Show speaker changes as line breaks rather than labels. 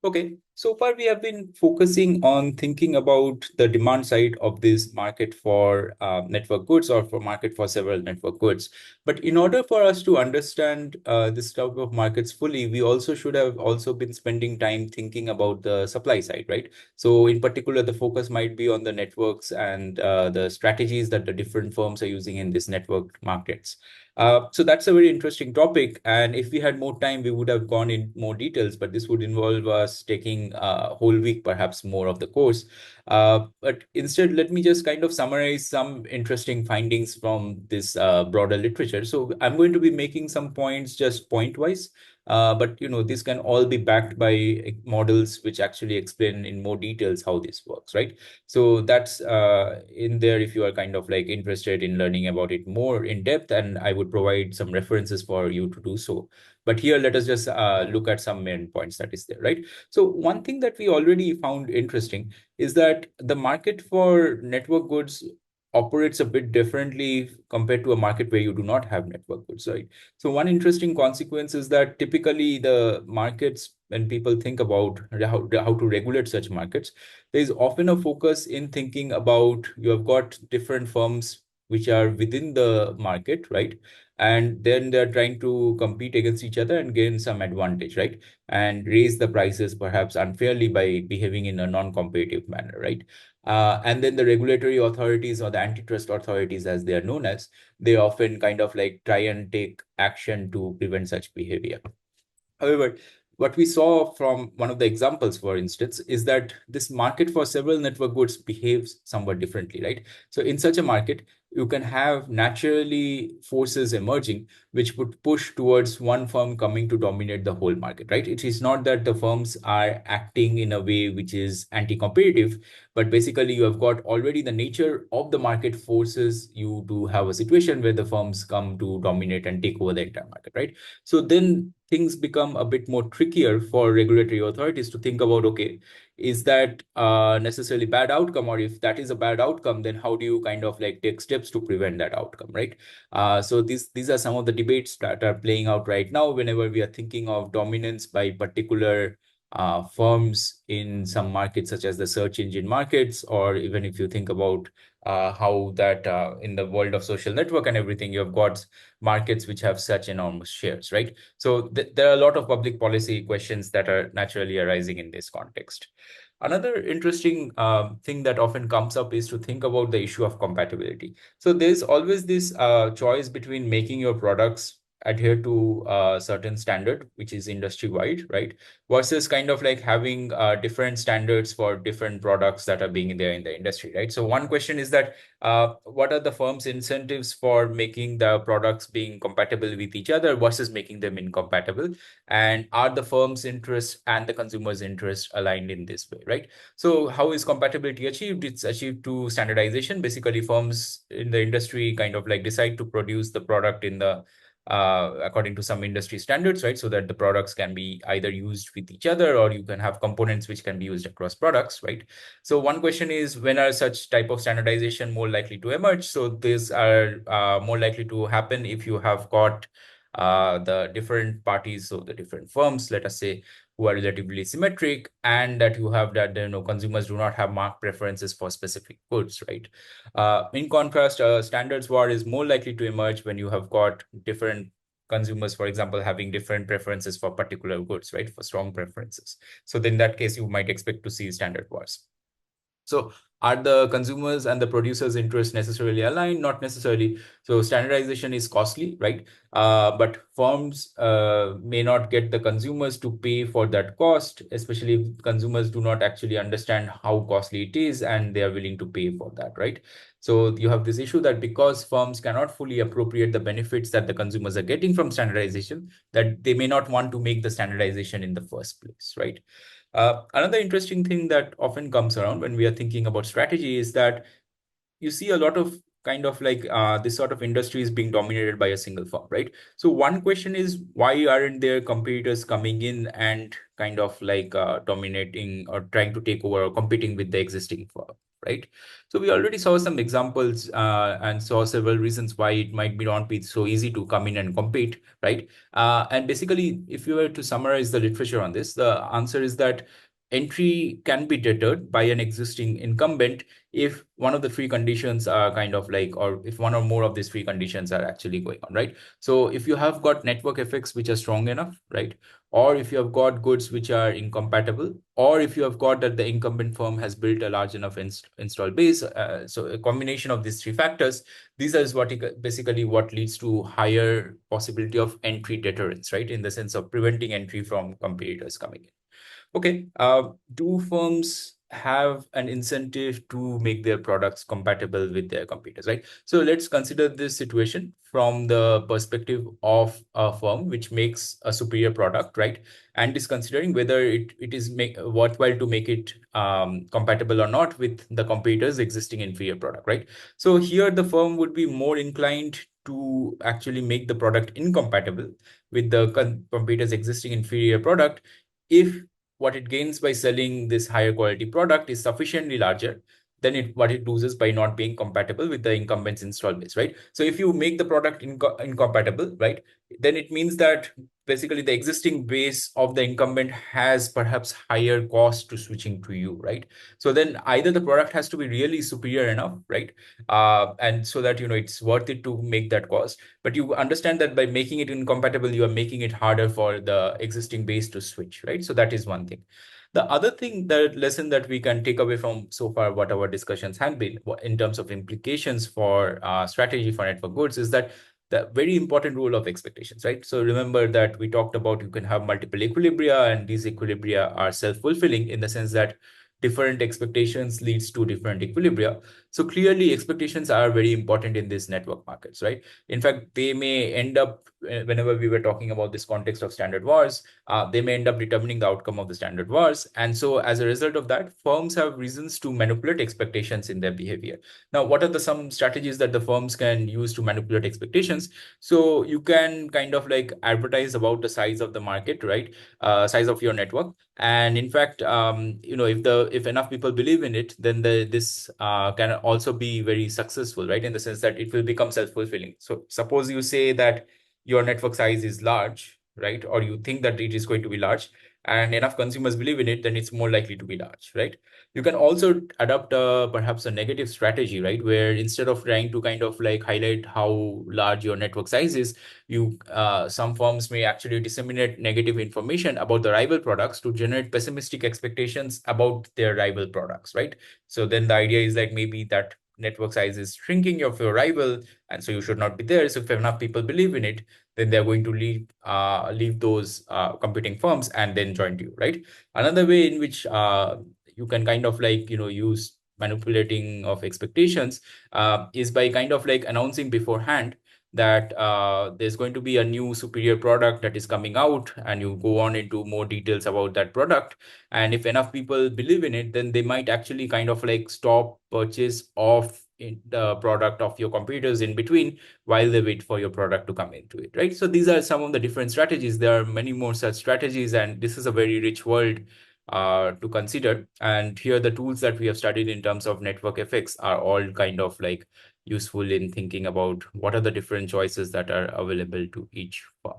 Okay, so far we have been focusing on thinking about the demand side of this market for network goods or for market for several network goods. But in order for us to understand this type of markets fully, we also should have also been spending time thinking about the supply side, right? So in particular, the focus might be on the networks and the strategies that the different firms are using in these network markets. So that's a very interesting topic. And if we had more time, we would have gone in more details, but this would involve us taking a whole week, perhaps more of the course. But instead, let me just kind of summarize some interesting findings from this broader literature. So I'm going to be making some points just point wise. But this can all be backed by models which actually explain in more details how this works, right? So that's in there if you are kind of like interested in learning about it more in depth, and I would provide some references for you to do so. But here, let us just look at some main points that is there, right? So one thing that we already found interesting is that the market for network goods operates a bit differently compared to a market where you do not have network goods, right? So one interesting consequence is that typically the markets, when people think about how to regulate such markets, there is often a focus in thinking about you have got different firms which are within the market, right? And then they're trying to compete against each other and gain some advantage, right? And raise the prices perhaps unfairly by behaving in a non-competitive manner, right? And then the regulatory authorities or the antitrust authorities, as they are known as, they often kind of like try and take action to prevent such behavior. However, what we saw from one of the examples, for instance, is that this market for several network goods behaves somewhat differently, right? So in such a market, you can have naturally forces emerging which would push towards one firm coming to dominate the whole market, right? It is not that the firms are acting in a way which is anti-competitive, but basically you have got already the nature of the market forces you to have a situation where the firms come to dominate and take over the entire market, right? So then things become a bit more trickier for regulatory authorities to think about, okay, is that necessarily bad outcome? Or if that is a bad outcome, then how do you kind of like take steps to prevent that outcome, right? So these are some of the debates that are playing out right now whenever we are thinking of dominance by particular firms in some markets, such as the search engine markets, or even if you think about how that in the world of social network and everything, you have got markets which have such enormous shares, right? So there are a lot of public policy questions that are naturally arising in this context. Another interesting thing that often comes up is to think about the issue of compatibility. So there's always this choice between making your products adhere to a certain standard, which is industry wide, right? Versus kind of like having different standards for different products that are being there in the industry, right? So one question is that what are the firm's incentives for making the products being compatible with each other versus making them incompatible? And are the firm's interests and the consumer's interests aligned in this way, right? So how is compatibility achieved? It's achieved through standardization. Basically, firms in the industry kind of like decide to produce the product in the according to some industry standards, right? So that the products can be either used with each other, or you can have components which can be used across products, right? So one question is, when are such type of standardization more likely to emerge? So these are more likely to happen if you have got the different parties, so the different firms, let us say, who are relatively symmetric, and that you have that consumers do not have marked preferences for specific goods, right? In contrast, standards war is more likely to emerge when you have got different consumers, for example, having different preferences for particular goods, right? For strong preferences. So in that case, you might expect to see standard wars. So are the consumers and the producers' interests necessarily aligned? Not necessarily. So standardization is costly, right? But firms may not get the consumers to pay for that cost, especially if consumers do not actually understand how costly it is and they are willing to pay for that, right? So you have this issue that because firms cannot fully appropriate the benefits that the consumers are getting from standardization, that they may not want to make the standardization in the first place, right? Another interesting thing that often comes around when we are thinking about strategy is that you see a lot of kind of like this sort of industry is being dominated by a single firm, right? So one question is, why aren't there competitors coming in and kind of like dominating or trying to take over or competing with the existing firm, right? So we already saw some examples and saw several reasons why it might be not be so easy to come in and compete, right? And basically, if you were to summarize the literature on this, the answer is that entry can be deterred by an existing incumbent if one of the three conditions are kind of like, or if one or more of these three conditions are actually going on, right? So if you have got network effects which are strong enough, right? Or if you have got goods which are incompatible, or if you have got that the incumbent firm has built a large enough install base. So a combination of these three factors, these is basically what leads to higher possibility of entry deterrence, right? In the sense of preventing entry from competitors coming in. Okay, do firms have an incentive to make their products compatible with their competitors, right? So let's consider this situation from the perspective of a firm which makes a superior product, right? And is considering whether it is worthwhile to make it compatible or not with the competitor's existing inferior product, right? So here the firm would be more inclined to actually make the product incompatible with the competitor's existing inferior product if what it gains by selling this higher quality product is sufficiently larger than what it loses by not being compatible with the incumbent's install base, right? So if you make the product incompatible, right, then it means that basically the existing base of the incumbent has perhaps higher cost to switching to you, right? So then either the product has to be really superior enough, right? And so that, it's worth it to make that cost. But you understand that by making it incompatible, you are making it harder for the existing base to switch, right? So that is one thing. The other thing, the lesson that we can take away from so far what our discussions have been in terms of implications for strategy for network goods, is that the very important role of expectations, right? So remember that we talked about you can have multiple equilibria, and these equilibria are self-fulfilling in the sense that different expectations leads to different equilibria. So clearly expectations are very important in these network markets, right? In fact, they may end up, whenever we were talking about this context of standard wars, they may end up determining the outcome of the standard wars. And so as a result of that, firms have reasons to manipulate expectations in their behavior. Now, what are some strategies that the firms can use to manipulate expectations? So you can kind of like advertise about the size of the market, right? Size of your network. And in fact, if enough people believe in it, then this can also be very successful, right? In the sense that it will become self-fulfilling. So suppose you say that your network size is large, right? Or you think that it is going to be large, and enough consumers believe in it, then it's more likely to be large, right? You can also adopt perhaps a negative strategy, right? Where instead of trying to kind of like highlight how large your network size is, some firms may actually disseminate negative information about the rival products to generate pessimistic expectations about their rival products, right? So then the idea is like maybe that network size is shrinking of your rival, and so you should not be there. So if enough people believe in it, then they're going to leave those competing firms and then join you, right? Another way in which you can kind of like use manipulating of expectations is by kind of like announcing beforehand that there's going to be a new superior product that is coming out, and you go on into more details about that product. And if enough people believe in it, then they might actually kind of like stop purchase of the product of your competitors in between while they wait for your product to come into it, right? So these are some of the different strategies. There are many more such strategies, and this is a very rich world to consider. And here the tools that we have studied in terms of network effects are all kind of like useful in thinking about what are the different choices that are available to each firm.